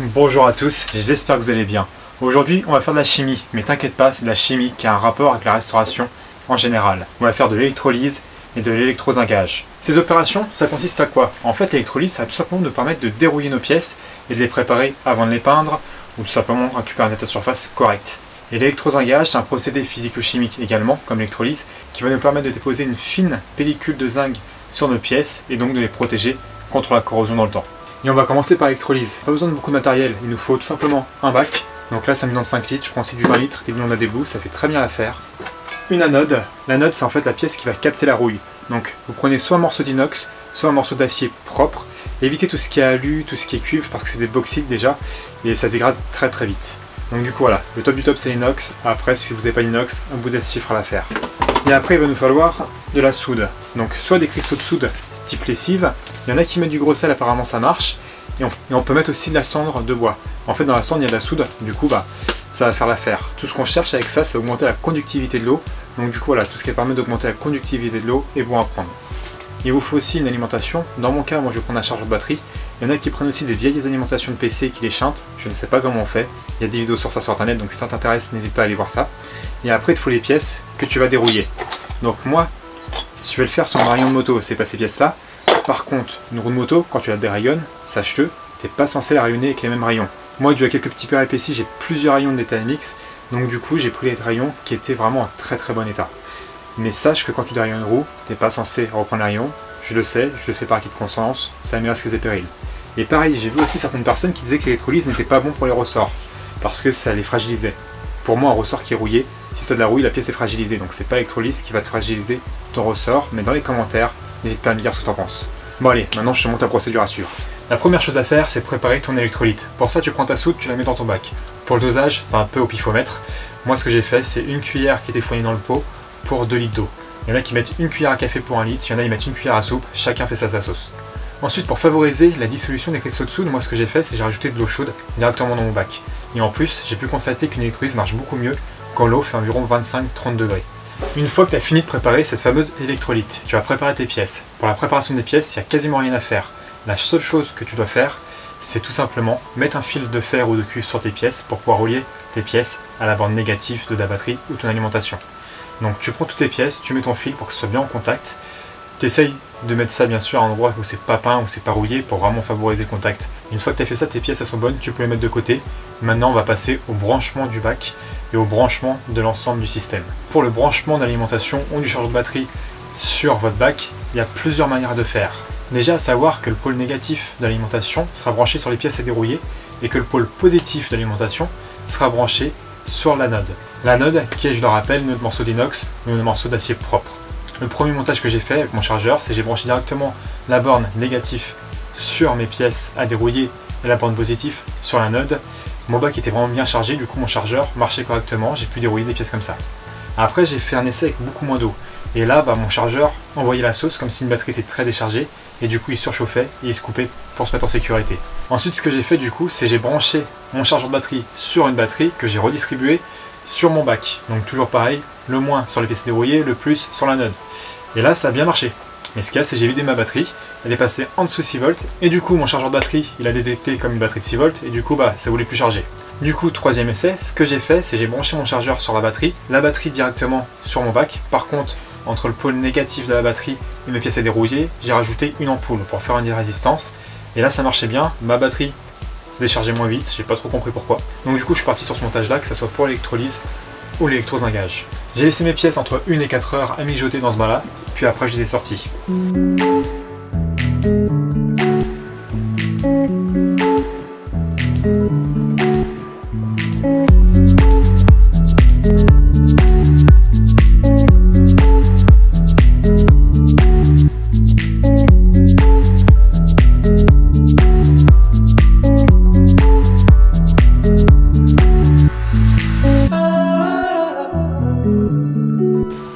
Bonjour à tous, j'espère que vous allez bien. Aujourd'hui, on va faire de la chimie, mais t'inquiète pas, c'est de la chimie qui a un rapport avec la restauration en général. On va faire de l'électrolyse et de l'électrozingage. Ces opérations, ça consiste à quoi? En fait, l'électrolyse, ça va tout simplement nous permettre de dérouiller nos pièces et de les préparer avant de les peindre, ou tout simplement récupérer un état de surface correct. Et l'électrozingage, c'est un procédé physico-chimique également, comme l'électrolyse, qui va nous permettre de déposer une fine pellicule de zinc sur nos pièces et donc de les protéger contre la corrosion dans le temps. Et on va commencer par l'électrolyse. Pas besoin de beaucoup de matériel, il nous faut tout simplement un bac. Donc là, ça me donne 5 litres, je prends aussi du 20 litres, des bidons d'Adebou, ça fait très bien l'affaire. Une anode. L'anode, c'est en fait la pièce qui va capter la rouille. Donc vous prenez soit un morceau d'inox, soit un morceau d'acier propre. Évitez tout ce qui est alu, tout ce qui est cuivre, parce que c'est des bauxites déjà, et ça se dégrade très très vite. Donc du coup voilà, le top du top c'est l'inox. Après, si vous n'avez pas l'inox, un bout d'acier fera l'affaire. Et après, il va nous falloir de la soude. Donc soit des cristaux de soude type lessive, il y en a qui mettent du gros sel, apparemment ça marche, et on peut mettre aussi de la cendre de bois. En fait, dans la cendre, il y a de la soude, du coup, ça va faire l'affaire. Tout ce qu'on cherche avec ça, c'est augmenter la conductivité de l'eau. Donc du coup, voilà, tout ce qui permet d'augmenter la conductivité de l'eau est bon à prendre. Il vous faut aussi une alimentation. Dans mon cas, moi je vais prendre un chargeur de batterie. Il y en a qui prennent aussi des vieilles alimentations de PC qui les chantent. Je ne sais pas comment on fait. Il y a des vidéos sur ça sur internet, donc si ça t'intéresse, n'hésite pas à aller voir ça. Et après, il te faut les pièces que tu vas dérouiller. Donc moi, si je vais le faire sur un rayon de moto, c'est pas ces pièces-là. Par contre, une roue de moto, quand tu la dérayonnes, sache-le, t'es pas censé la rayonner avec les mêmes rayons. Moi, dû à quelques petits péripéties, j'ai plusieurs rayons de DTMX, donc du coup, j'ai pris les rayons qui étaient vraiment en très très bon état. Mais sache que quand tu dérayonnes une roue, t'es pas censé reprendre les rayons. Je le sais, je le fais par acquis de conscience, ça améliore risques et périls. Et pareil, j'ai vu aussi certaines personnes qui disaient que l'électrolyse n'était pas bon pour les ressorts, parce que ça les fragilisait. Pour moi, un ressort qui est rouillé, si tu as de la rouille, la pièce est fragilisée, donc c'est pas l'électrolyse qui va te fragiliser ton ressort, mais dans les commentaires, n'hésite pas à me dire ce que tu en penses. Bon allez, maintenant je te montre la procédure à suivre. La première chose à faire, c'est de préparer ton électrolyte. Pour ça, tu prends ta soude, tu la mets dans ton bac. Pour le dosage, c'est un peu au pifomètre. Moi, ce que j'ai fait, c'est une cuillère qui était fournie dans le pot pour 2 litres d'eau. Il y en a qui mettent une cuillère à café pour 1 litre, il y en a qui mettent une cuillère à soupe, chacun fait ça à sa sauce. Ensuite, pour favoriser la dissolution des cristaux de soude, moi ce que j'ai fait, c'est j'ai rajouté de l'eau chaude directement dans mon bac. Et en plus, j'ai pu constater qu'une électrolyse marche beaucoup mieux quand l'eau fait environ 25-30 degrés. Une fois que tu as fini de préparer cette fameuse électrolyte, tu vas préparer tes pièces. Pour la préparation des pièces, il n'y a quasiment rien à faire. La seule chose que tu dois faire, c'est tout simplement mettre un fil de fer ou de cuivre sur tes pièces pour pouvoir relier tes pièces à la borne négative de ta batterie ou ton alimentation. Donc tu prends toutes tes pièces, tu mets ton fil pour que ce soit bien en contact. Tu essayes de mettre ça bien sûr à un endroit où c'est pas peint, où c'est pas rouillé pour vraiment favoriser le contact. Une fois que tu as fait ça, tes pièces elles sont bonnes, tu peux les mettre de côté. Maintenant on va passer au branchement du bac et au branchement de l'ensemble du système. Pour le branchement d'alimentation ou du chargeur de batterie sur votre bac, il y a plusieurs manières de faire. Déjà à savoir que le pôle négatif de l'alimentation sera branché sur les pièces à dérouiller et que le pôle positif de l'alimentation sera branché sur l'anode. L'anode qui est, je le rappelle, notre morceau d'inox ou notre morceau d'acier propre. Le premier montage que j'ai fait avec mon chargeur, c'est que j'ai branché directement la borne négative sur mes pièces à dérouiller et la borne positive sur l'anode. Mon bac était vraiment bien chargé, du coup mon chargeur marchait correctement, j'ai pu dérouiller des pièces comme ça. Après j'ai fait un essai avec beaucoup moins d'eau. Et là mon chargeur envoyait la sauce comme si une batterie était très déchargée et du coup il surchauffait et il se coupait pour se mettre en sécurité. Ensuite ce que j'ai fait du coup, c'est j'ai branché mon chargeur de batterie sur une batterie que j'ai redistribuée sur mon bac. Donc toujours pareil, le moins sur les pièces dérouillées, le plus sur l'anode. Et là ça a bien marché. Mais ce qu'il y a, c'est que j'ai vidé ma batterie, elle est passée en dessous 6 volts, et du coup mon chargeur de batterie, il a détecté comme une batterie de 6 volts, et du coup ça voulait plus charger. Du coup, troisième essai, ce que j'ai fait, c'est que j'ai branché mon chargeur sur la batterie directement sur mon bac. Par contre, entre le pôle négatif de la batterie et mes pièces à dérouiller, j'ai rajouté une ampoule pour faire une résistance, et là ça marchait bien, ma batterie se déchargeait moins vite, j'ai pas trop compris pourquoi. Donc du coup je suis parti sur ce montage là, que ce soit pour l'électrolyse ou l'électrozingage. J'ai laissé mes pièces entre 1 et 4 heures à mijoter dans ce bain là, puis après je les ai sorties.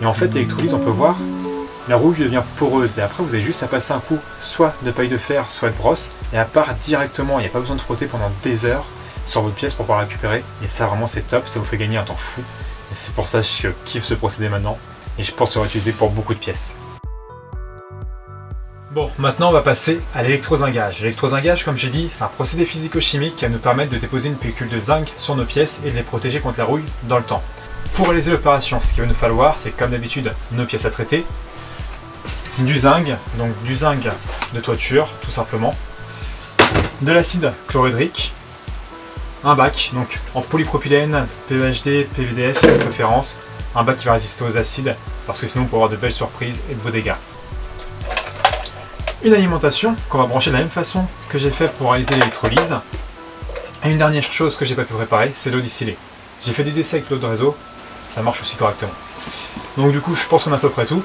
Et en fait, l'électrolyse, on peut voir, la rouille devient poreuse et après vous avez juste à passer un coup soit de paille de fer, soit de brosse et elle part directement, il n'y a pas besoin de frotter pendant des heures sur votre pièce pour pouvoir la récupérer et ça vraiment c'est top, ça vous fait gagner un temps fou et c'est pour ça que je kiffe ce procédé maintenant et je pense que ça va utiliser pour beaucoup de pièces. Bon, maintenant on va passer à l'électrozingage. L'électrozingage, comme j'ai dit, c'est un procédé physico-chimique qui va nous permettre de déposer une pellicule de zinc sur nos pièces et de les protéger contre la rouille dans le temps. Pour réaliser l'opération, ce qu'il va nous falloir, c'est comme d'habitude nos pièces à traiter, du zinc, donc du zinc de toiture, tout simplement, de l'acide chlorhydrique, un bac, donc en polypropylène, PEHD, PVDF de préférence, un bac qui va résister aux acides, parce que sinon on peut avoir de belles surprises et de beaux dégâts. Une alimentation qu'on va brancher de la même façon que j'ai fait pour réaliser l'électrolyse. Et une dernière chose que j'ai pas pu préparer, c'est l'eau distillée. J'ai fait des essais avec l'eau de réseau, ça marche aussi correctement. Donc du coup, je pense qu'on a à peu près tout.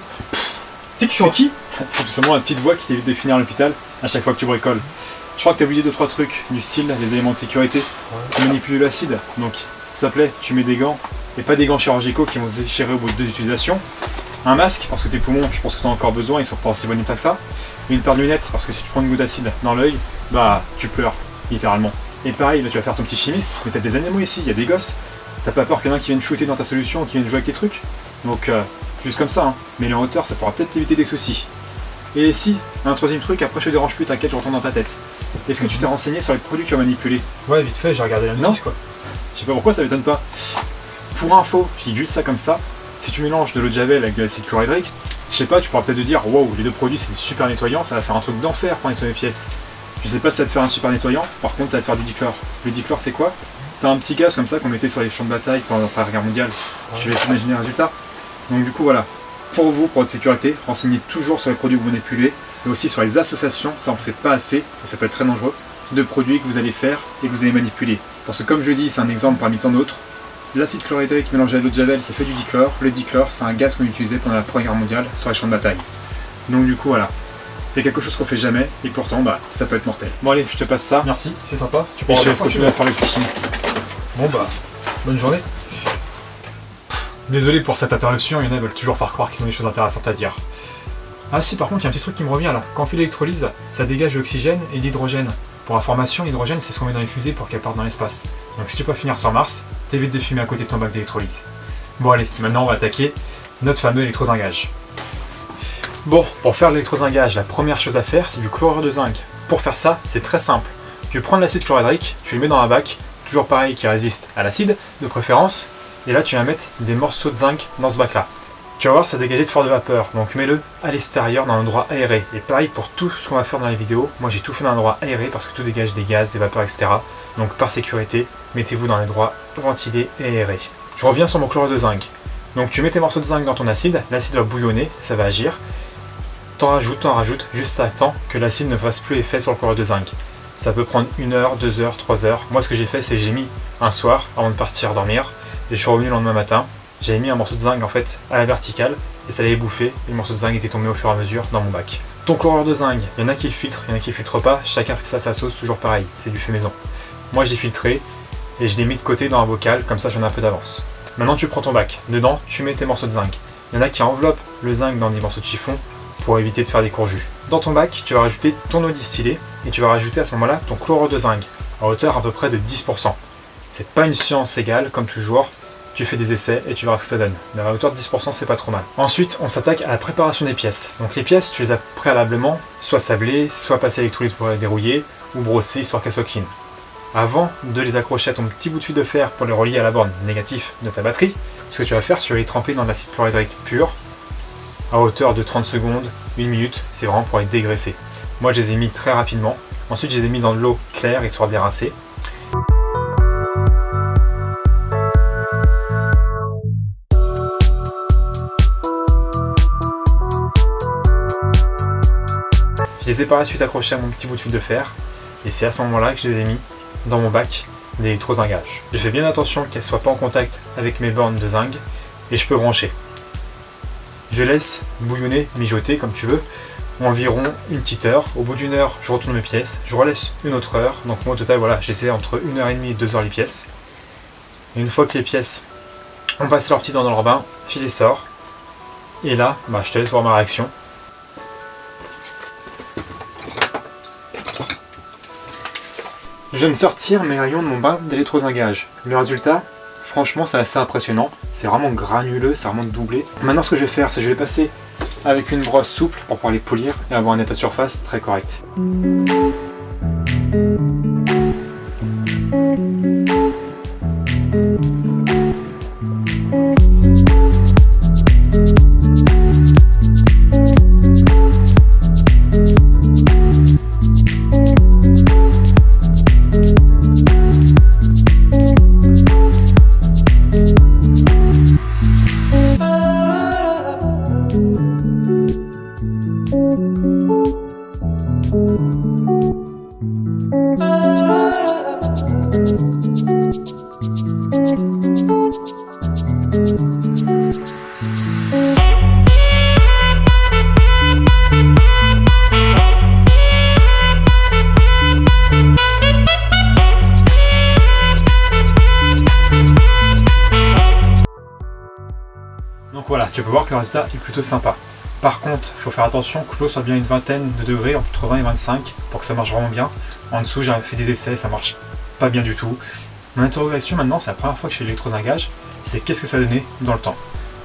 T'es qui? C'est tout simplement la petite voix qui t'évite de finir à l'hôpital à chaque fois que tu bricoles. Je crois que t'as oublié 2-3 trucs, du style les éléments de sécurité. Tu manipules l'acide, donc s'il te plaît, tu mets des gants, et pas des gants chirurgicaux qui vont se déchirer au bout de 2 utilisations. Un masque, parce que tes poumons, je pense que tu en as encore besoin, ils sont pas aussi bon état que ça. Et une paire de lunettes, parce que si tu prends une goutte d'acide dans l'œil, bah tu pleures, littéralement. Et pareil, là tu vas faire ton petit chimiste, mais t'as des animaux ici, il y a des gosses. T'as pas peur qu'il y en a qui viennent shooter dans ta solution ou qui viennent jouer avec tes trucs? Donc juste comme ça, hein. Mais les hauteurs, ça pourra peut-être t'éviter des soucis. Et si, un troisième truc, après je te dérange plus, t'inquiète, je retourne dans ta tête. Est-ce que tu t'es renseigné sur les produits que tu as manipulés? Ouais, vite fait, j'ai regardé la notice quoi. Je sais pas pourquoi, ça m'étonne pas. Pour info, je dis juste ça comme ça. Si tu mélanges de l'eau de javel avec de l'acide chlorhydrique, je sais pas, tu pourras peut-être te dire waouh, les deux produits c'est super nettoyant, ça va faire un truc d'enfer pour nettoyer les pièces. Je sais pas si ça va te faire un super nettoyant, par contre ça va te faire du dichlore. Le dichlore c'est quoi? C'était un petit gaz comme ça qu'on mettait sur les champs de bataille pendant la Première Guerre mondiale. Je vais essayer d'imaginer le résultat. Donc du coup voilà, pour vous, pour votre sécurité, renseignez toujours sur les produits que vous manipulez, mais aussi sur les associations, ça en fait pas assez, et ça peut être très dangereux, de produits que vous allez faire et que vous allez manipuler. Parce que comme je dis, c'est un exemple parmi tant d'autres. L'acide chlorhydrique mélangé à l'eau de javel, ça fait du dichlore. Le dichlore, c'est un gaz qu'on utilisait pendant la Première Guerre mondiale sur les champs de bataille. Donc du coup, voilà. C'est quelque chose qu'on fait jamais, et pourtant, bah, ça peut être mortel. Bon allez, je te passe ça. Merci, c'est sympa. Tu peux je laisse continuer à faire le petit chimiste. Bon bah, bonne journée. Désolé pour cette interruption, il y en a qui veulent toujours faire croire qu'ils ont des choses intéressantes à dire. Ah si, par contre, il y a un petit truc qui me revient là. Quand on fait l'électrolyse, ça dégage de l'oxygène et de l'hydrogène. Pour information, l'hydrogène, c'est ce qu'on met dans les fusées pour qu'elles partent dans l'espace. Donc si tu peux pas finir sur Mars, t'évites de fumer à côté de ton bac d'électrolyse. Bon allez, maintenant on va attaquer notre fameux électrozingage. Bon, pour faire l'électrozingage, la première chose à faire, c'est du chlorure de zinc. Pour faire ça, c'est très simple. Tu prends de l'acide chlorhydrique, tu le mets dans un bac, toujours pareil, qui résiste à l'acide, de préférence, et là tu vas mettre des morceaux de zinc dans ce bac-là. Tu vas voir, ça dégage de forte vapeur, donc mets-le à l'extérieur dans un endroit aéré. Et pareil pour tout ce qu'on va faire dans les vidéos, moi j'ai tout fait dans un endroit aéré parce que tout dégage des gaz, des vapeurs, etc. Donc par sécurité, mettez-vous dans un endroit ventilé et aéré. Je reviens sur mon chlorure de zinc. Donc tu mets tes morceaux de zinc dans ton acide, l'acide va bouillonner, ça va agir. T'en rajoutes, juste à temps que l'acide ne fasse plus effet sur le chlorure de zinc. Ça peut prendre 1 heure, 2 heures, 3 heures. Moi ce que j'ai fait, c'est que j'ai mis un soir avant de partir dormir, et je suis revenu le lendemain matin. J'avais mis un morceau de zinc en fait à la verticale et ça l'avait bouffé et le morceau de zinc était tombé au fur et à mesure dans mon bac. Ton chlorure de zinc, il y en a qui le filtrent, il y en a qui le filtrent pas, chacun fait ça à sa sauce, toujours pareil, c'est du fait maison. Moi j'ai filtré et je l'ai mis de côté dans un bocal, comme ça j'en ai un peu d'avance. Maintenant tu prends ton bac, dedans tu mets tes morceaux de zinc. Il y en a qui enveloppent le zinc dans des morceaux de chiffon pour éviter de faire des courjus. Dans ton bac, tu vas rajouter ton eau distillée et tu vas rajouter à ce moment-là ton chlorure de zinc à hauteur à peu près de 10%. C'est pas une science égale comme toujours. Tu fais des essais et tu verras ce que ça donne. Mais à hauteur de 10%, c'est pas trop mal. Ensuite, on s'attaque à la préparation des pièces. Donc les pièces, tu les as préalablement soit sablées, soit passées à l'électrolyse pour les dérouiller, ou brossées histoire qu'elles soient clean. Avant de les accrocher à ton petit bout de fil de fer pour les relier à la borne négative de ta batterie, ce que tu vas faire, c'est les tremper dans de l'acide chlorhydrique pur, à hauteur de 30 secondes, 1 minute, c'est vraiment pour les dégraisser. Moi, je les ai mis très rapidement. Ensuite, je les ai mis dans de l'eau claire, histoire de les rincer. Je les ai par la suite accrochés à mon petit bout de fil de fer et c'est à ce moment-là que je les ai mis dans mon bac d'électrozingage. Je fais bien attention qu'elles ne soient pas en contact avec mes bornes de zinc et je peux brancher. Je laisse bouillonner, mijoter comme tu veux, environ une petite heure. Au bout d'une heure, je retourne mes pièces, je relaisse une autre heure. Donc moi au total, voilà, j'essaie entre 1h30 et 2 heures les pièces. Et une fois que les pièces ont passé leur petit temps dans leur bain, je les sors. Et là, bah, je te laisse voir ma réaction. Je viens de sortir mes rayons de mon bain d'électrozingage. Le résultat, franchement, c'est assez impressionnant. C'est vraiment granuleux, c'est vraiment doublé. Maintenant, ce que je vais faire, c'est que je vais passer avec une brosse souple pour pouvoir les polir et avoir un état de surface très correct. Donc voilà, tu peux voir que le résultat est plutôt sympa. Par contre, il faut faire attention que l'eau soit bien une vingtaine de degrés, entre 20 et 25, pour que ça marche vraiment bien. En dessous, j'ai fait des essais, ça marche pas bien du tout. Mon interrogation maintenant, c'est la première fois que je fais l'électrozingage, c'est qu'est-ce que ça donnait dans le temps.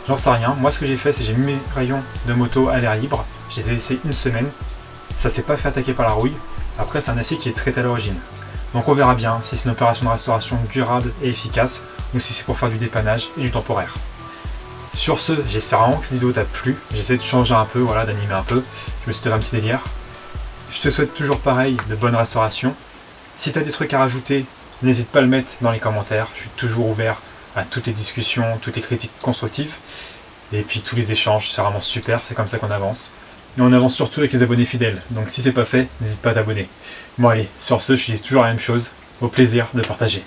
J'en sais rien. Moi, ce que j'ai fait, c'est que j'ai mis mes rayons de moto à l'air libre. Je les ai laissés une semaine. Ça s'est pas fait attaquer par la rouille. Après, c'est un acier qui est traité à l'origine. Donc on verra bien si c'est une opération de restauration durable et efficace, ou si c'est pour faire du dépannage et du temporaire. Sur ce, j'espère vraiment que cette vidéo t'a plu. J'essaie de changer un peu, voilà, d'animer un peu. Je me suis fait un petit délire. Je te souhaite toujours pareil, de bonnes restaurations. Si tu as des trucs à rajouter, n'hésite pas à le mettre dans les commentaires. Je suis toujours ouvert à toutes les discussions, toutes les critiques constructives. Et puis tous les échanges, c'est vraiment super, c'est comme ça qu'on avance. Et on avance surtout avec les abonnés fidèles. Donc si c'est pas fait, n'hésite pas à t'abonner. Bon allez, sur ce, je dis toujours la même chose. Au plaisir de partager.